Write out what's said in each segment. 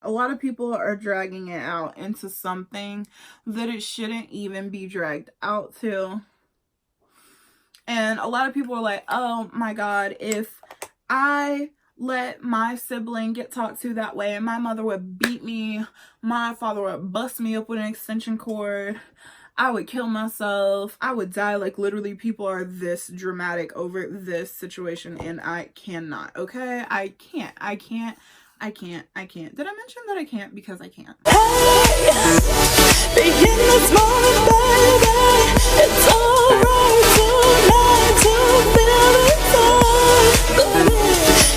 A lot of people are dragging it out into something that it shouldn't even be dragged out to. And a lot of people are like, oh my God, if I let my sibling get talked to that way and my mother would beat me, my father would bust me up with an extension cord, I would kill myself, I would die. Like, literally, people are this dramatic over this situation, and I cannot, okay? I can't. Did I mention that I can't? Because I can't. Hey, begin this morning, baby. It's alright tonight to feel it all.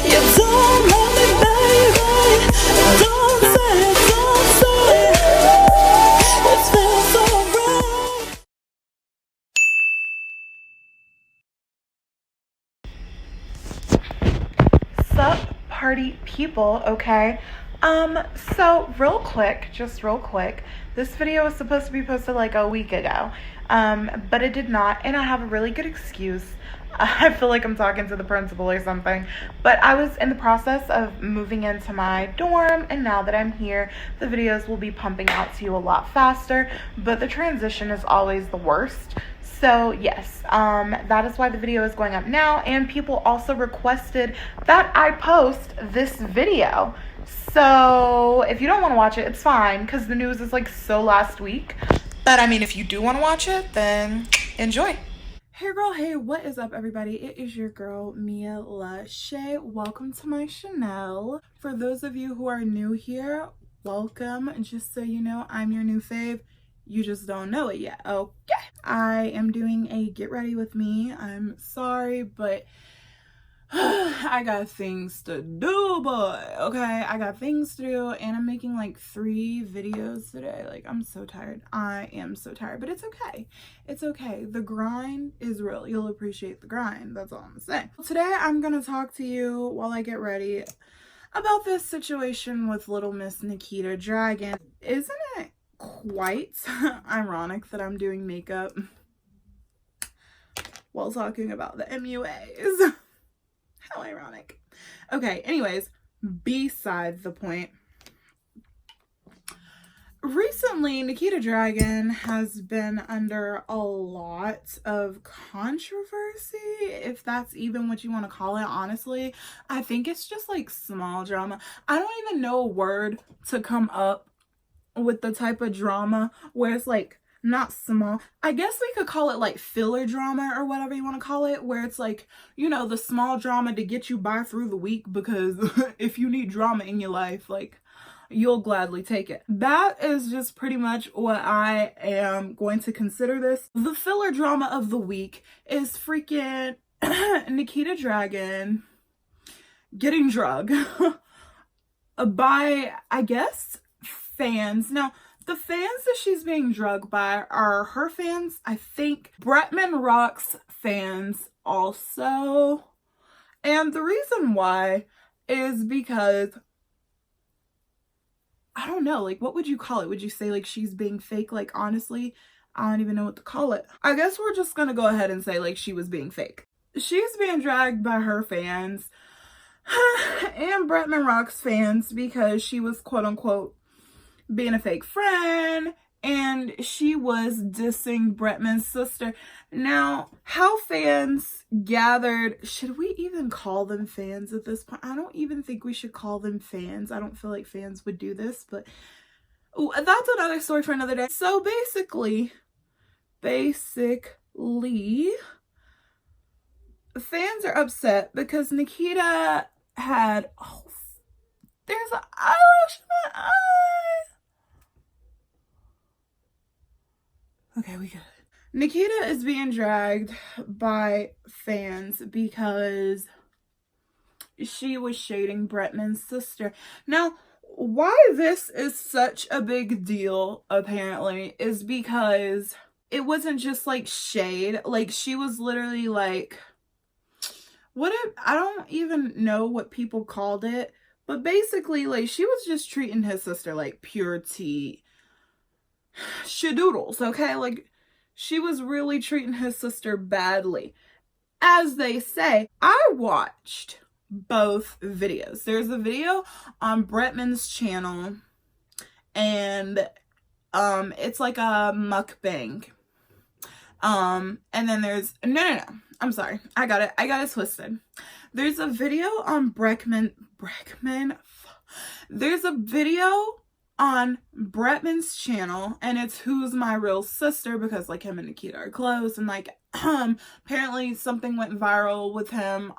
You don't love me, baby. Don't say it, it feels alright. Sup, party people, okay? So real quick, this video was supposed to be posted like a week ago, but it did not, and I have a really good excuse. I feel like I'm talking to the principal or something, but I was in the process of moving into my dorm, and now that I'm here, the videos will be pumping out to you a lot faster, but the transition is always the worst. So yes, that is why the video is going up now, and people also requested that I post this video. So if you don't want to watch it, it's fine, because the news is like so last week. But I mean, if you do want to watch it, then enjoy. Hey girl, hey, what is up everybody? It is your girl, Mia Lachey. Welcome to my channel. For those of you who are new here, welcome. Just so you know, I'm your new fave. You just don't know it yet, okay? I am doing a get ready with me. I'm sorry, but I got things to do, boy, okay? I got things to do, and I'm making like 3 videos today. Like, I'm so tired. I am so tired, but it's okay. It's okay. The grind is real. You'll appreciate the grind. That's all I'm gonna say. Today, I'm gonna talk to you while I get ready about this situation with little Miss Nikita Dragon. Isn't it quite ironic that I'm doing makeup while talking about the MUAs? How ironic. Okay, anyways, beside the point. Recently, Nikita Dragon has been under a lot of controversy, if that's even what you want to call it. Honestly, I think it's just like small drama. I don't even know a word to come up with the type of drama where it's like not small. I guess we could call it like filler drama or whatever you want to call it, where it's like, you know, the small drama to get you by through the week, because if you need drama in your life, like, you'll gladly take it. That is just pretty much what I am going to consider this. The filler drama of the week is freaking Nikita Dragon getting drugged by, I guess, fans. Now, the fans that she's being drugged by are her fans. I think Bretman Rock's fans also. And the reason why is because, I don't know, like, what would you call it? Would you say like she's being fake? Like, honestly, I don't even know what to call it. I guess we're just gonna go ahead and say like she was being fake. She's being dragged by her fans and Bretman Rock's fans because she was quote unquote being a fake friend, and she was dissing Bretman's sister. Now, how fans gathered, should we even call them fans at this point? I don't even think we should call them fans. I don't feel like fans would do this, but that's another story for another day. So basically, fans are upset because Nikita had, there's an eyelash in my eye. Okay, we good. Nikita is being dragged by fans because she was shading Bretman's sister. Now, why this is such a big deal, apparently, is because it wasn't just like shade. Like, she was literally like, I don't even know what people called it, but basically, like, she was just treating his sister like pure tea shadoodles, okay? Like, she was really treating his sister badly. As they say, I watched both videos. There's a video on Bretman's channel, and it's like a mukbang. And then there's no, I'm sorry, I got it twisted. There's a video on there's a video on Bretman's channel, and it's Who's My Real Sister, because like him and Nikita are close, and like apparently something went viral with him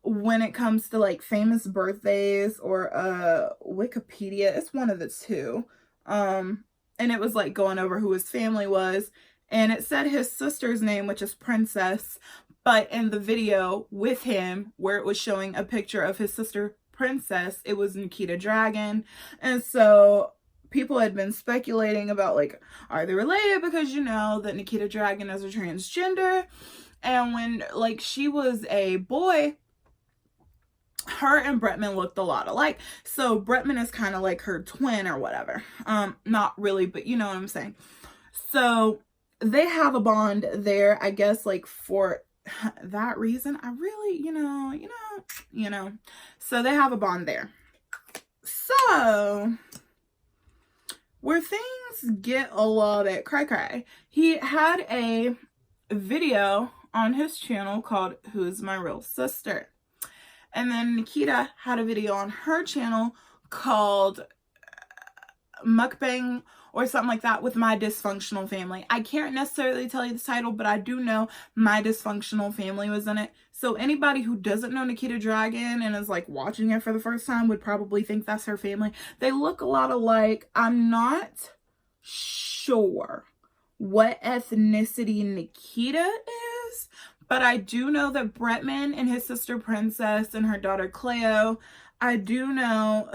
when it comes to like famous birthdays or Wikipedia. It's one of the two. And it was like going over who his family was, and it said his sister's name, which is Princess, but in the video with him where it was showing a picture of his sister Princess, it was Nikita Dragon. And so people had been speculating about like, are they related, because you know that Nikita Dragon is a transgender, and when like she was a boy, her and Bretman looked a lot alike. So Bretman is kind of like her twin or whatever. Not really, but you know what I'm saying. So they have a bond there, I guess, like for that reason. I really, you know. So they have a bond there. So where things get a little bit cray-cray, he had a video on his channel called Who's My Real Sister. And then Nikita had a video on her channel called Mukbang or something like that with My Dysfunctional Family. I can't necessarily tell you the title, but I do know My Dysfunctional Family was in it. So anybody who doesn't know Nikita Dragon and is like watching it for the first time would probably think that's her family. They look a lot alike. I'm not sure what ethnicity Nikita is, but I do know that Bretman and his sister Princess and her daughter Cleo, I do know,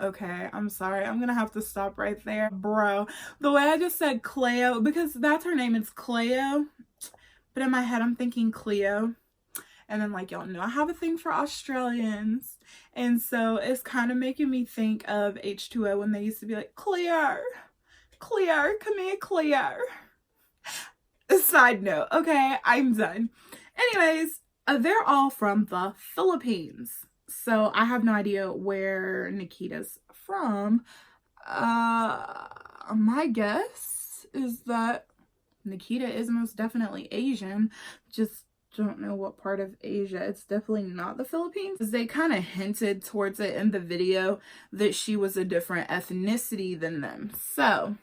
okay, I'm sorry, I'm gonna have to stop right there. Bro, the way I just said Cleo, because that's her name, it's Cleo, but in my head I'm thinking Cleo. And then like, y'all know I have a thing for Australians, and so it's kind of making me think of H2O when they used to be like, Cleo, come here, Cleo. Side note, okay, I'm done. Anyways, they're all from the Philippines. So I have no idea where Nikita's from. My guess is that Nikita is most definitely Asian. Just don't know what part of Asia. It's definitely not the Philippines. They kind of hinted towards it in the video that she was a different ethnicity than them. So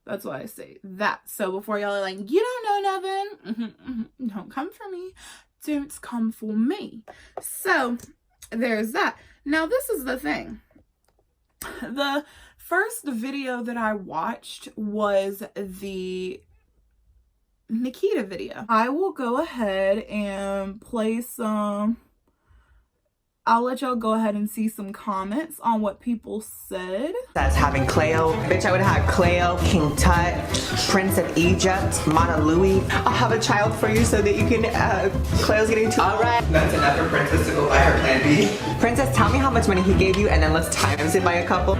that's why I say that. So before y'all are like, you don't know nothing, don't come for me. Don't come for me. So there's that. Now this is the thing. The first video that I watched was the Nikita video. I will go ahead and play some. I'll let y'all go ahead and see some comments on what people said. That's having Cleo. Bitch, I would have Cleo, King Tut, Prince of Egypt, Mana Louie. I'll have a child for you so that you can, Cleo's getting too. All right. That's enough for Princess to go buy her plan B. Princess, tell me how much money he gave you and then let's times it by a couple.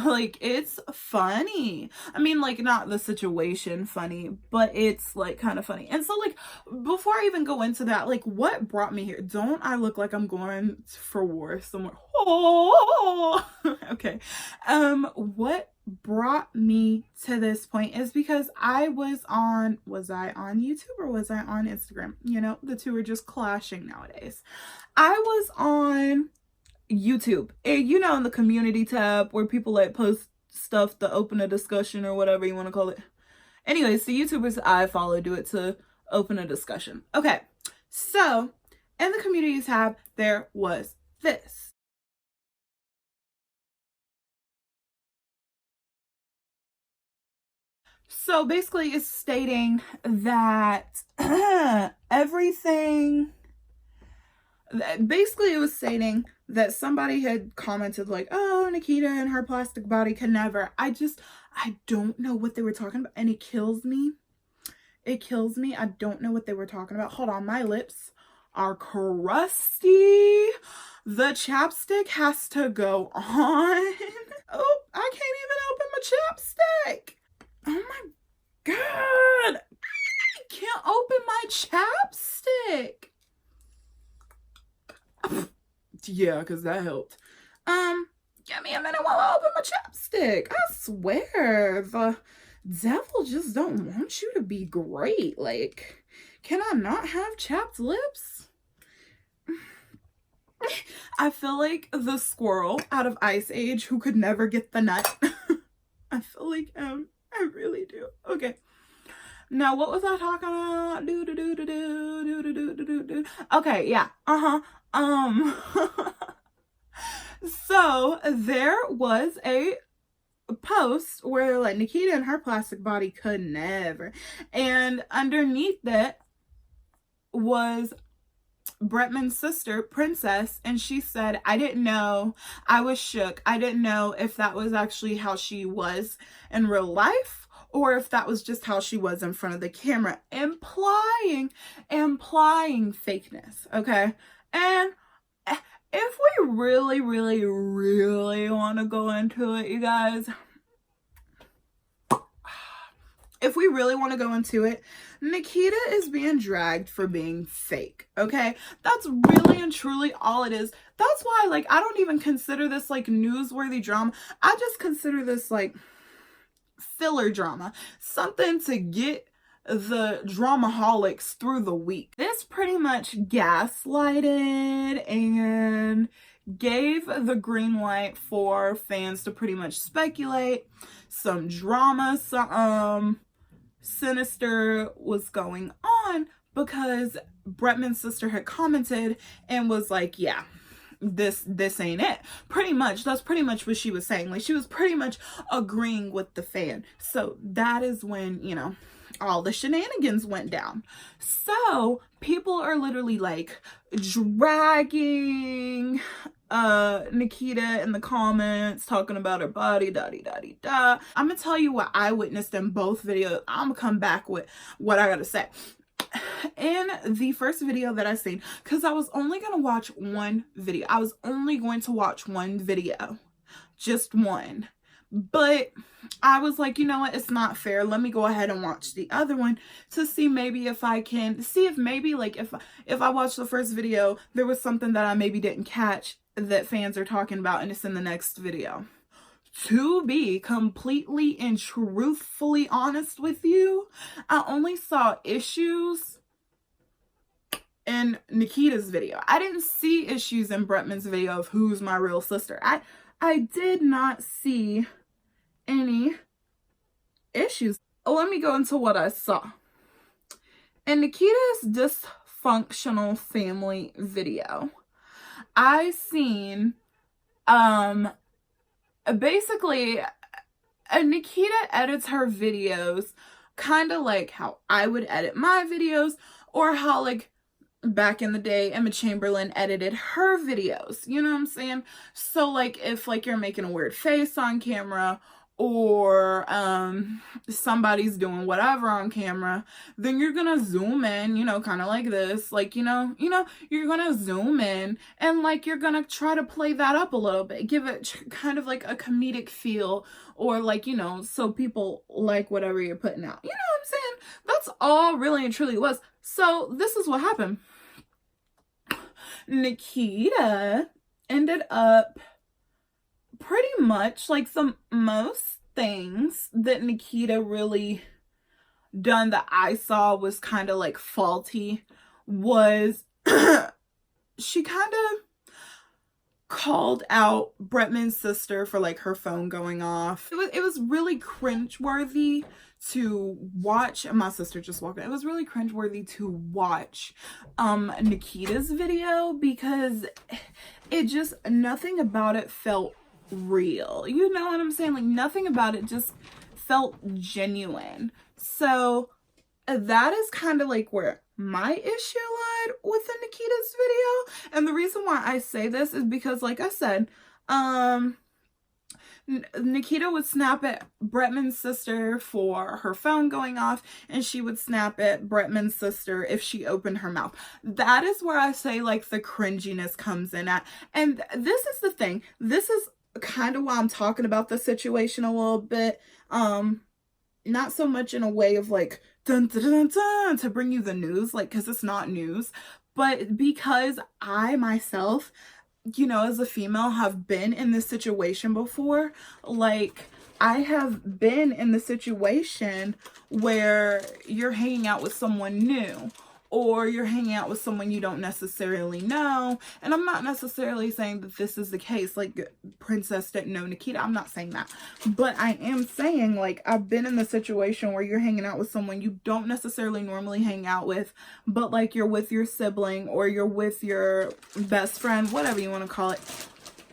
Like, it's funny. I mean, like, not the situation funny, but it's like kind of funny. And so like, before I even go into that, like, what brought me here? Don't I look like I'm going for war somewhere? Oh, okay. What brought me to this point is because I was I on YouTube or was I on Instagram? You know, the two are just clashing nowadays. I was on YouTube, and you know, in the community tab where people like post stuff to open a discussion or whatever you want to call it. Anyways, the YouTubers I follow do it to open a discussion. Okay, so In the communities tab, there was this. So basically it's stating that everything, basically it was stating that somebody had commented like, oh, Nikita and her plastic body could never. I don't know what they were talking about, and it kills me. It kills me. I don't know what they were talking about. Hold on, my lips are crusty. The chapstick has to go on. Oh, I can't even open my chapstick. Oh my God. I can't open my chapstick. Yeah, because that helped. Give me a minute while I open my chapstick. I swear, the devil just don't want you to be great. Like, can I not have chapped lips? I feel like the squirrel out of Ice Age who could never get the nut. I feel like I really do. Okay. Now, what was I talking about? Okay, yeah. So there was a post where like Nikita and her plastic body could never, and underneath that was Bretman's sister, Princess, and she said, I didn't know. I was shook. I didn't know if that was actually how she was in real life or if that was just how she was in front of the camera, implying fakeness, okay? And if we really want to go into it, you guys, if we really want to go into it, Nikita is being dragged for being fake, okay? That's really and truly all it is. That's why, like, I don't even consider this, like, newsworthy drama. I just consider this, like, filler drama. Something to get the dramaholics through the week. This pretty much gaslighted and gave the green light for fans to pretty much speculate. Some drama, some sinister was going on because Bretman's sister had commented and was like, yeah, this ain't it. Pretty much, that's pretty much what she was saying. Like, she was pretty much agreeing with the fan. So that is when, you know, all the shenanigans went down. So people are literally like dragging Nikita in the comments, talking about her body, da-dee-da-dee-da. I'm gonna tell you what I witnessed in both videos. I'm gonna come back with what I gotta say. In the first video that I seen, because I was only gonna watch one video. I was only going to watch one video. Just one. But I was like, you know what, it's not fair. Let me go ahead and watch the other one to see maybe if I can see if maybe like if I watched the first video, there was something that I maybe didn't catch that fans are talking about and it's in the next video. To be completely and truthfully honest with you, I only saw issues in Nikita's video. I didn't see issues in Bretman's video of who's my real sister. I did not see any issues. Let me go into what I saw. In Nikita's dysfunctional family video, I seen basically Nikita edits her videos kind of like how I would edit my videos, or how like back in the day Emma Chamberlain edited her videos, you know what I'm saying? So like if like you're making a weird face on camera, or somebody's doing whatever on camera, then you're gonna zoom in, you know, kind of like this, like, you know, you're gonna zoom in and like you're gonna try to play that up a little bit, give it kind of like a comedic feel, or like, you know, so people like whatever you're putting out, you know what I'm saying? That's all really and truly was. So this is what happened. Nikita ended up pretty much like the most things that Nikita really done that I saw was kind of like faulty was she kind of called out Bretman's sister for like her phone going off. It was really cringeworthy to watch. My sister just walked in. It was really cringeworthy to watch Nikita's video, because it just, nothing about it felt real. You know what I'm saying? Like, nothing about it just felt genuine. So that is kind of like where my issue lied with the Nikita's video. And the reason why I say this is because, like I said, Nikita would snap at Bretman's sister for her phone going off, and she would snap at Bretman's sister if she opened her mouth. That is where I say, like, the cringiness comes in at. And this is the thing. This is kind of why I'm talking about the situation a little bit. Not so much in a way of like, dun, dun, dun, dun, to bring you the news, like, because it's not news, but because I myself, you know, as a female, have been in this situation before. Like, I have been in the situation where you're hanging out with someone new, or you're hanging out with someone you don't necessarily know. And I'm not necessarily saying that this is the case, like Princess didn't know Nikita. I'm not saying that. But I am saying, like, I've been in the situation where you're hanging out with someone you don't necessarily normally hang out with, but like you're with your sibling or you're with your best friend, whatever you want to call it.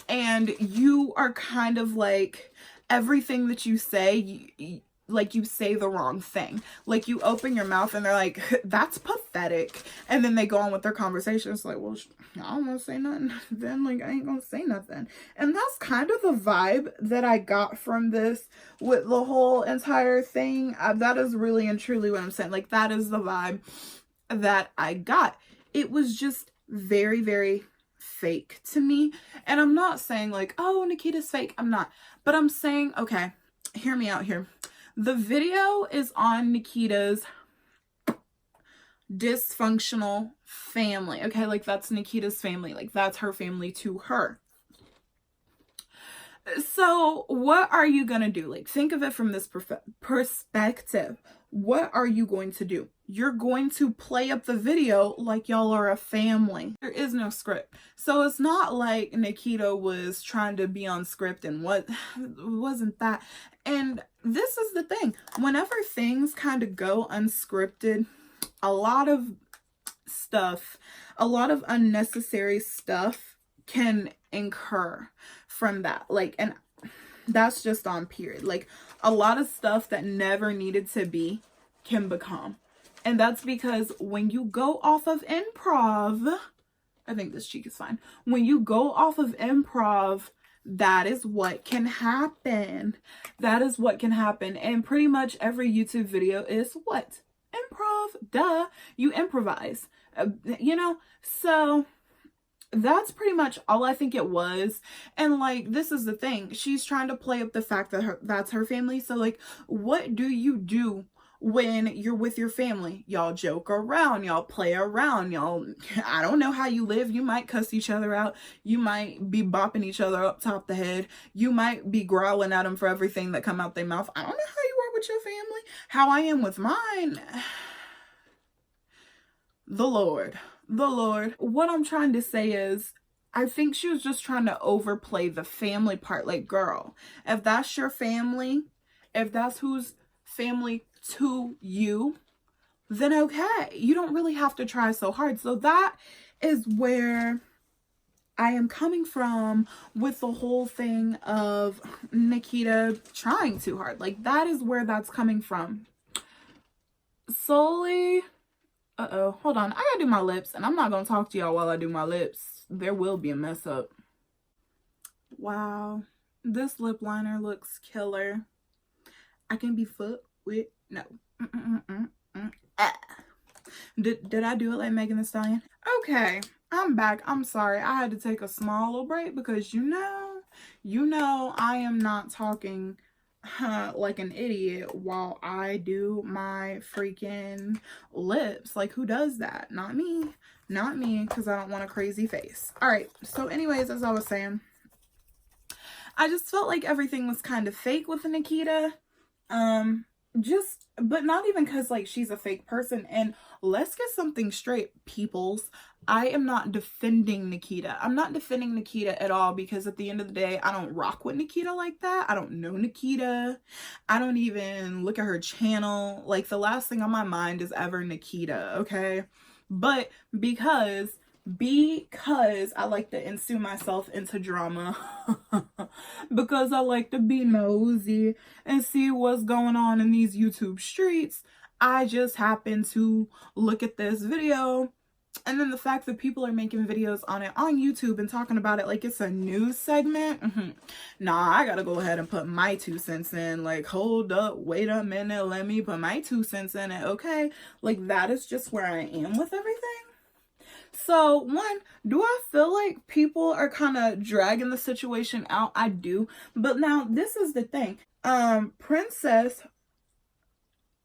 And you are kind of like, everything that you say, like, you say the wrong thing. Like, you open your mouth and they're like, that's pathetic. And then they go on with their conversation. It's like, well, I don't want to say nothing. Then, like, I ain't gonna say nothing. And that's kind of the vibe that I got from this with the whole entire thing. That is really and truly what I'm saying. Like, that is the vibe that I got. It was just very, very fake to me. And I'm not saying like, oh, Nikita's fake. I'm not. But I'm saying, okay, hear me out here. The video is on Nikita's dysfunctional family. Okay, like, that's Nikita's family. Like, that's her family to her. So what are you gonna do? Like, think of it from this perspective. What are you going to do? You're going to play up the video like y'all are a family. There is no script. So it's not like Nikita was trying to be on script and wasn't that. And this is the thing. Whenever things kind of go unscripted, a lot of stuff, a lot of unnecessary stuff can incur from that. Like, and that's just on period. Like, a lot of stuff that never needed to be can become. And that's because when you go off of improv, I think this cheek is fine. When you go off of improv, that is what can happen. That is what can happen. And pretty much every YouTube video is what? Improv. Duh. You improvise. You know? So that's pretty much all I think it was. And like, this is the thing. She's trying to play up the fact that that's her family. So like, what do you do when you're with your family? Y'all joke around, y'all play around, y'all, I don't know how you live. You might cuss each other out. You might be bopping each other up top the head. You might be growling at them for everything that come out their mouth. I don't know how you are with your family. How I am with mine. The Lord. What I'm trying to say is, I think she was just trying to overplay the family part. Like, girl, if that's your family, if that's who's family to you, then okay. You don't really have to try so hard. So that is where I am coming from with the whole thing of Nikita trying too hard. Like, that is where that's coming from. Solely, hold on. I gotta do my lips, and I'm not gonna talk to y'all while I do my lips. There will be a mess up. Wow. This lip liner looks killer. I can be fucked with. No. Did I do it like Megan Thee Stallion? Okay, I'm back. I'm sorry. I had to take a small little break because you know I am not talking like an idiot while I do my freaking lips. Like, who does that? Not me. Not me, because I don't want a crazy face. All right. So anyways, as I was saying, I just felt like everything was kind of fake with Nikita. just, but not even because like she's a fake person. And let's get something straight, peoples. I am not defending Nikita. I'm not defending Nikita at all, because at the end of the day, I don't rock with Nikita like that. I don't know Nikita. I don't even look at her channel. Like, the last thing on my mind is ever Nikita, okay? But because I like to ensue myself into drama, because I like to be nosy and see what's going on in these YouTube streets, I just happened to look at this video. And then the fact that people are making videos on it on YouTube and talking about it like it's a news segment. Nah, I gotta go ahead and put my 2 cents in. Like, hold up, wait a minute, let me put my 2 cents in it, okay? Like, that is just where I am with everything. So, one, do I feel like people are kind of dragging the situation out? I do. But now, this is the thing. Princess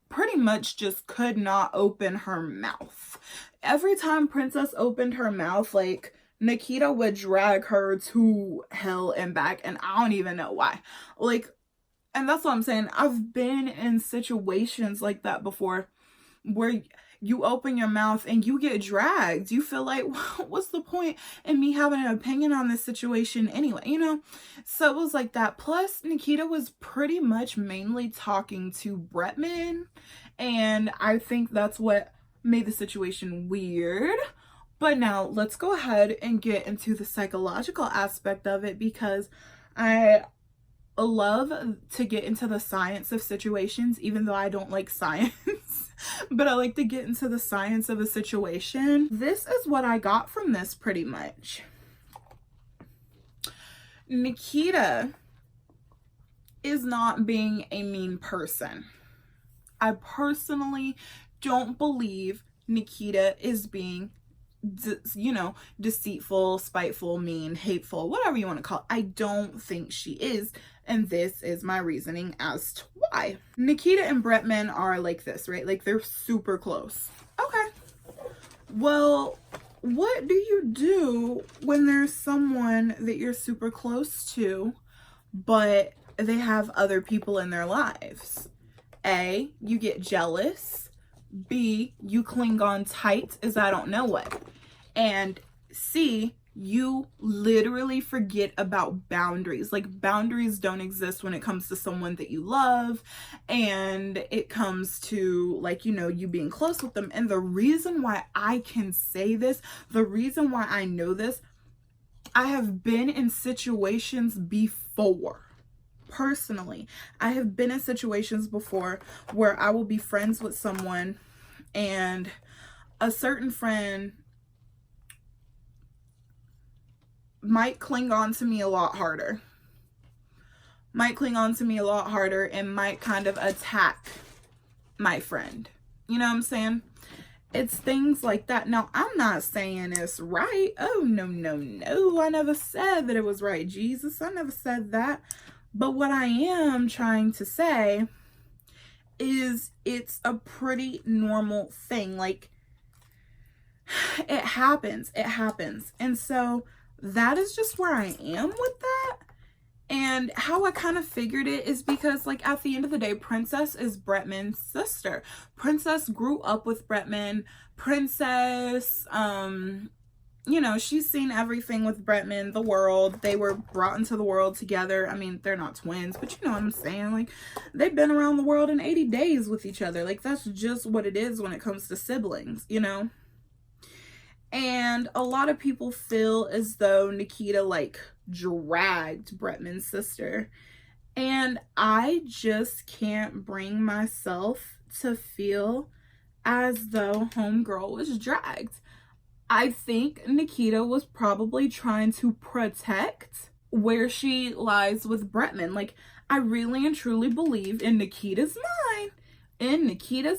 pretty much just could not open her mouth. Every time Princess opened her mouth, like, Nikita would drag her to hell and back, and I don't even know why. Like, and that's what I'm saying. I've been in situations like that before, where you open your mouth and you get dragged. You feel like, what's the point in me having an opinion on this situation anyway, you know? So it was like that. Plus, Nikita was pretty much mainly talking to Bretman, and I think that's what made the situation weird. But now let's go ahead and get into the psychological aspect of it, because I love to get into the science of situations, even though I don't like science. But I like to get into the science of a situation. This is what I got from this pretty much. Nikita is not being a mean person. I personally don't believe Nikita is being, deceitful, spiteful, mean, hateful, whatever you want to call it. I don't think she is. And this is my reasoning as to why. Nikita and Bretman are like this, right? Like, they're super close. Okay. Well, what do you do when there's someone that you're super close to, but they have other people in their lives? A, you get jealous. B, you cling on tight as I don't know what. And C, you literally forget about boundaries. Like, boundaries don't exist when it comes to someone that you love, and it comes to, like, you being close with them. And the reason why I can say this, the reason why I know this, I have been in situations before. Personally, I have been in situations before where I will be friends with someone, and a certain friend might cling on to me a lot harder. And might kind of attack my friend. You know what I'm saying? It's things like that. Now, I'm not saying it's right. Oh, no. I never said that it was right, Jesus. I never said that. But what I am trying to say is it's a pretty normal thing. Like, it happens. And so that is just where I am with that. And how I kind of figured it is because, like, at the end of the day, Princess is Bretman's sister. Princess grew up with Bretman. Princess, she's seen everything with Bretman, the world. They were brought into the world together. I mean, they're not twins, but you know what I'm saying? Like, they've been around the world in 80 days with each other. Like, that's just what it is when it comes to siblings, And a lot of people feel as though Nikita, like, dragged Bretman's sister. And I just can't bring myself to feel as though homegirl was dragged. I think Nikita was probably trying to protect where she lies with Bretman. Like, I really and truly believe in Nikita's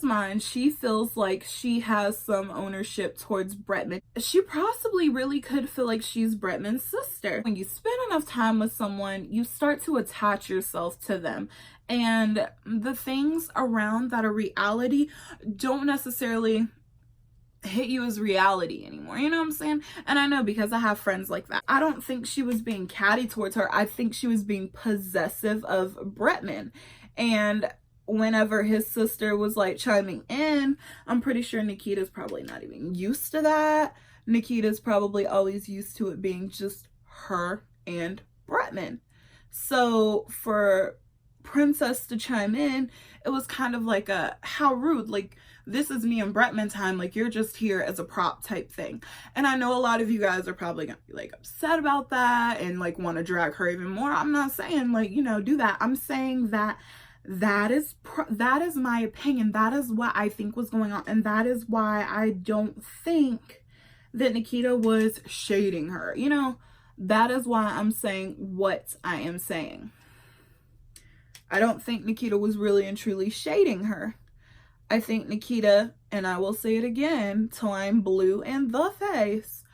mind, she feels like she has some ownership towards Bretman. She possibly really could feel like she's Bretman's sister. When you spend enough time with someone, you start to attach yourself to them. And the things around that are reality don't necessarily hit you as reality anymore. You know what I'm saying? And I know, because I have friends like that. I don't think she was being catty towards her. I think she was being possessive of Bretman. And whenever his sister was like chiming in, I'm pretty sure Nikita's probably not even used to that. Nikita's probably always used to it being just her and Bretman. So for Princess to chime in, it was kind of like a, how rude, like, this is me and Bretman time, like, you're just here as a prop type thing. And I know a lot of you guys are probably gonna be like upset about that and like want to drag her even more. I'm not saying like, you know, do that. I'm saying that that is my opinion. That is what I think was going on, and that is why I don't think that Nikita was shading her. You know, that is why I'm saying what I am saying. I don't think Nikita was really and truly shading her. I think Nikita, and I will say it again till I'm blue in the face,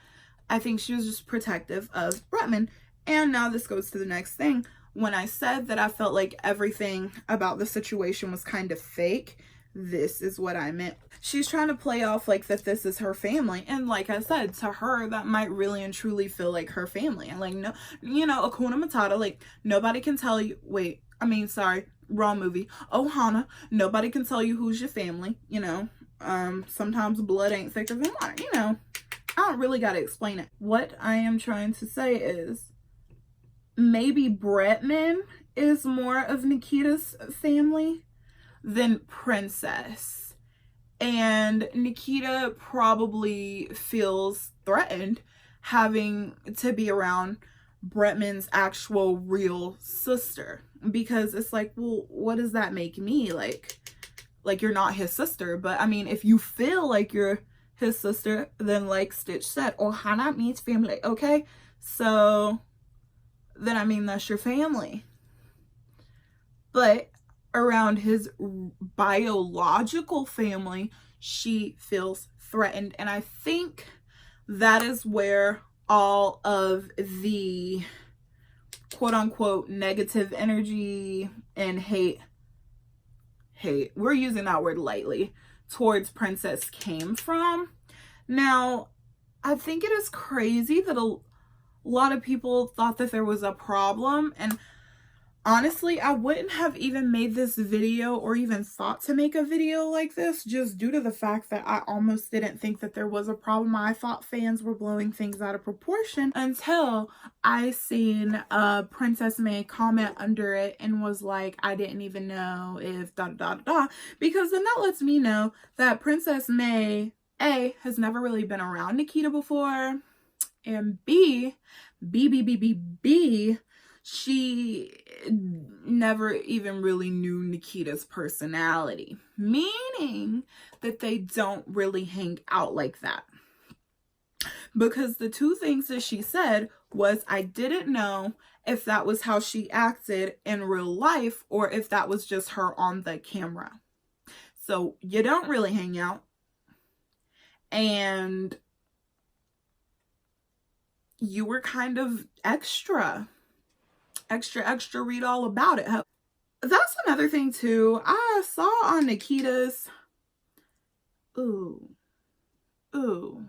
I think she was just protective of Bretman. And now this goes to the next thing. When I said that I felt like everything about the situation was kind of fake, this is what I meant. She's trying to play off like that this is her family. And like I said, to her, that might really and truly feel like her family. And like, no, you know, Hakuna Matata, like nobody can tell you, sorry, wrong movie. Ohana, nobody can tell you who's your family, you know. Sometimes blood ain't thicker than water, you know. I don't really gotta explain it. What I am trying to say is maybe Bretman is more of Nikita's family than Princess. And Nikita probably feels threatened having to be around Bretman's actual real sister, because it's like, well, what does that make me? Like you're not his sister. But I mean, if you feel like you're his sister, then like Stitch said, Ohana means family, okay? So then I mean, that's your family. But around his biological family, she feels threatened. And I think that is where all of the quote unquote negative energy and hate, we're using that word lightly, towards Princess came from. Now, I think it is crazy that a lot of people thought that there was a problem, and honestly, I wouldn't have even made this video or even thought to make a video like this just due to the fact that I almost didn't think that there was a problem. I thought fans were blowing things out of proportion until I seen Princess May comment under it and was like, I didn't even know if da da da da, because then that lets me know that Princess May, A, has never really been around Nikita before, and B, she never even really knew Nikita's personality, meaning that they don't really hang out like that. Because the two things that she said was, I didn't know if that was how she acted in real life or if that was just her on the camera. So you don't really hang out, and you were kind of extra, read all about it. That's another thing too. I saw on Nikita's, ooh, are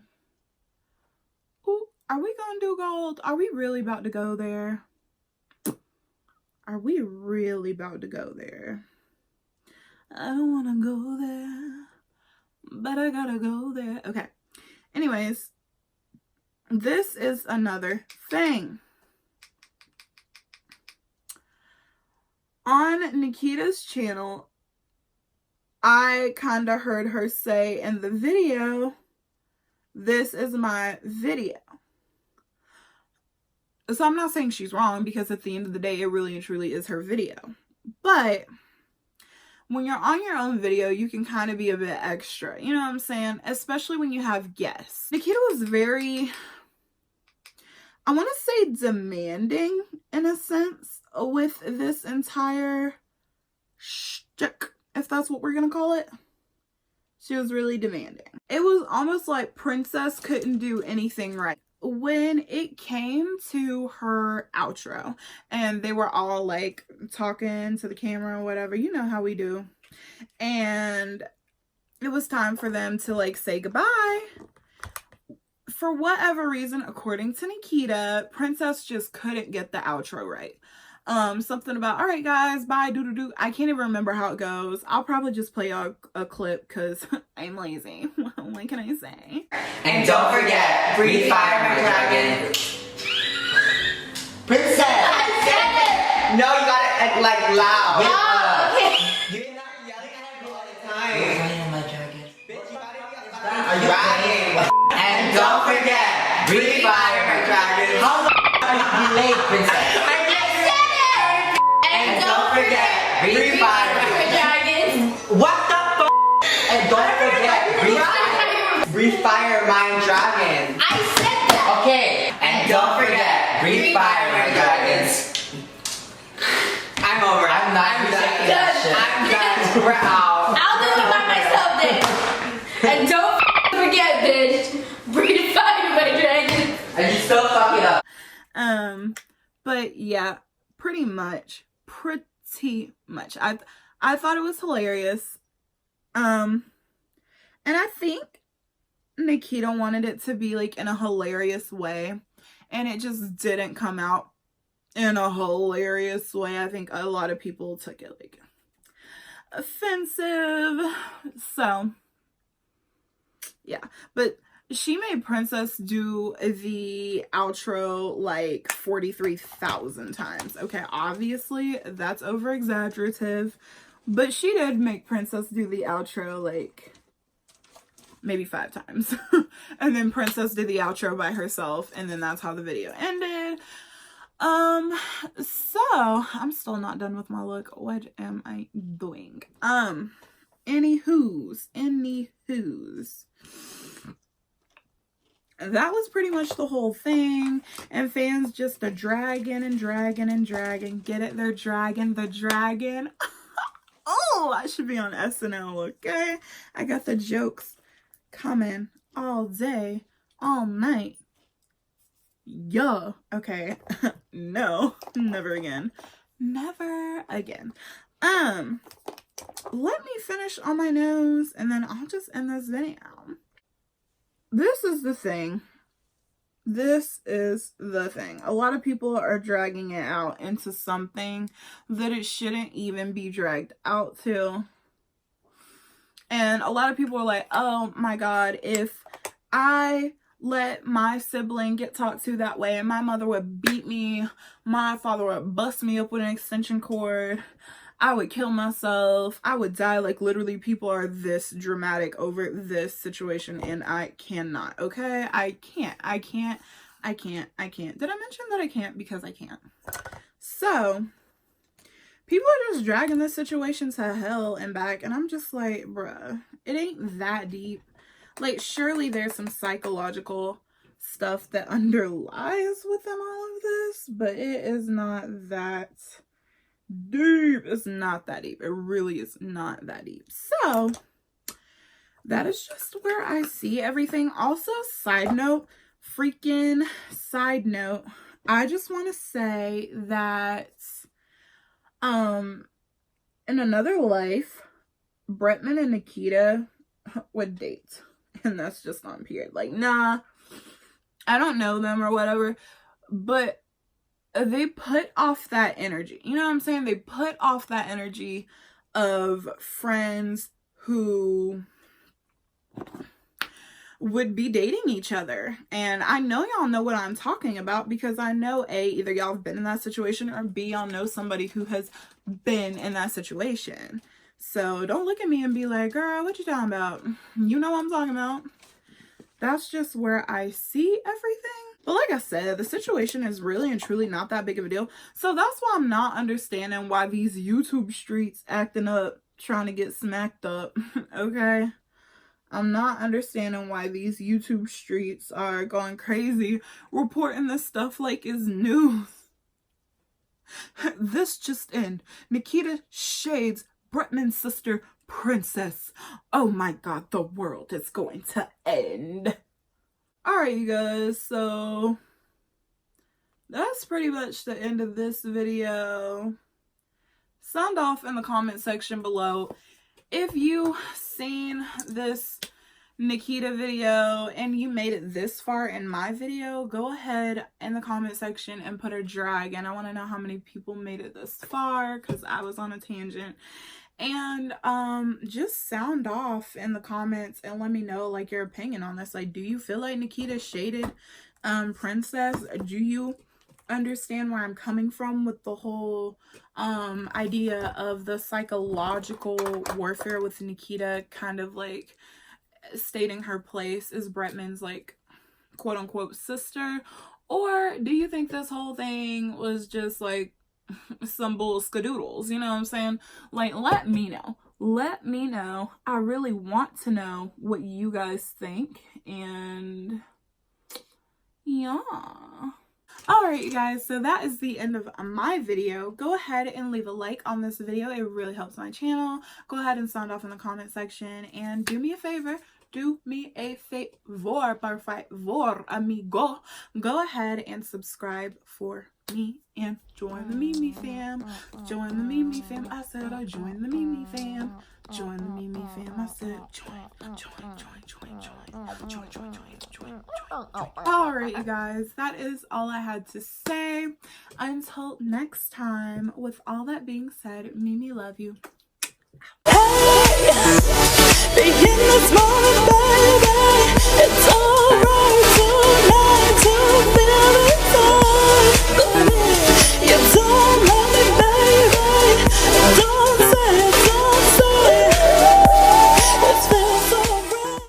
we gonna do gold? Are we really about to go there? Are we really about to go there? I don't want to go there, but I gotta go there. Okay. Anyways, this is another thing. On Nikita's channel, I kind of heard her say in the video, this is my video. So I'm not saying she's wrong, because at the end of the day, it really and truly is her video. But when you're on your own video, you can kind of be a bit extra. You know what I'm saying? Especially when you have guests. Nikita was very, I want to say, demanding in a sense with this entire shtick, if that's what we're going to call it. She was really demanding. It was almost like Princess couldn't do anything right. When it came to her outro and they were all like talking to the camera or whatever, you know how we do, and it was time for them to like say goodbye, for whatever reason, according to Nikita, Princess just couldn't get the outro right. Something about, all right guys, bye, doo-doo-doo. I can't even remember how it goes. I'll probably just play a clip because I'm lazy. What can I say? And don't forget, breathe fire, my dragon. Princess! I said it! No, you got it like loud. Oh, okay. You're not yelling at me all the time. Fire, my dragon. Bitch, you gotta be a dragon. And don't forget, breathe fire, my dragon. How the are you late, princess? I said it! And don't forget, breathe fire. my dragons. What the f? And don't forget, breathe fire. Breathe fire, my dragon. I said that. Okay, and don't forget, breathe fire, my dragons. I'm over. I'm not done. that shit. I'm done. We're out. I'll do it by myself then. And don't forget, bitch. Breathe fire, my dragons. And you still fuck it up. But yeah, pretty much. I thought it was hilarious. And I think Nikita wanted it to be like in a hilarious way, and it just didn't come out in a hilarious way. I think a lot of people took it like offensive. So yeah, but she made Princess do the outro like 43,000 times. Okay, obviously that's over exaggerative, but she did make Princess do the outro like maybe 5 times. And then Princess did the outro by herself, and then that's how the video ended. So I'm still not done with my look. What am I doing? Anywho's. That was pretty much the whole thing. And fans just a dragging and dragging and dragging. Get it? They're dragging the dragon. Oh, I should be on SNL, okay? I got the jokes coming all day, all night. Yeah. Okay. No, never again. Never again. Let me finish on my nose and then I'll just end this video. This is the thing. This is the thing. A lot of people are dragging it out into something that it shouldn't even be dragged out to. And a lot of people are like, oh my God, if I let my sibling get talked to that way and my mother would beat me, my father would bust me up with an extension cord, I would kill myself, I would die. Like literally people are this dramatic over this situation and I cannot, okay? I can't. Did I mention that I can't? Because I can't. So people are just dragging this situation to hell and back, and I'm just like, bruh, it ain't that deep. Like, surely there's some psychological stuff that underlies within all of this, but it is not that deep. It's not that deep. It really is not that deep. So that is just where I see everything. Also, side note, I just want to say that in another life, Bretman and Nikita would date. And that's just on period. Like, nah, I don't know them or whatever, but they put off that energy. You know what I'm saying? They put off that energy of friends who would be dating each other. And I know y'all know what I'm talking about because I know A, either y'all have been in that situation, or B, y'all know somebody who has been in that situation. So don't look at me and be like, girl, what you talking about? You know what I'm talking about. That's just where I see everything. But like I said, the situation is really and truly not that big of a deal. So that's why I'm not understanding why these YouTube streets acting up, trying to get smacked up, okay? I'm not understanding why these YouTube streets are going crazy, reporting this stuff like it's news. This just in. Nikita shades Bretman's sister, Princess. Oh my God, the world is going to end. Alright, you guys, so that's pretty much the end of this video. Sound off in the comment section below if you seen this Nikita video and you made it this far in my video, go ahead in the comment section and put a dragon. I want to know how many people made it this far because I was on a tangent. And just sound off in the comments and let me know like your opinion on this. Like, do you feel like Nikita shaded Princess? Do you understand where I'm coming from with the whole idea of the psychological warfare with Nikita kind of like stating her place as Bretman's like quote unquote sister? Or do you think this whole thing was just like some bull skadoodles? You know what I'm saying? Like, let me know. I really want to know what you guys think. And yeah. Alright, you guys, so that is the end of my video. Go ahead and leave a like on this video. It really helps my channel. Go ahead and sound off in the comment section and do me a favor. Por favor, amigo. Go ahead and subscribe for me and join the Mimi fam. Join the Mimi fam. I said join the Mimi fam. Join the Mimi fam. I said join. Alright, you guys, that is all I had to say. Until next time, with all that being said, Mimi, love you. Hey,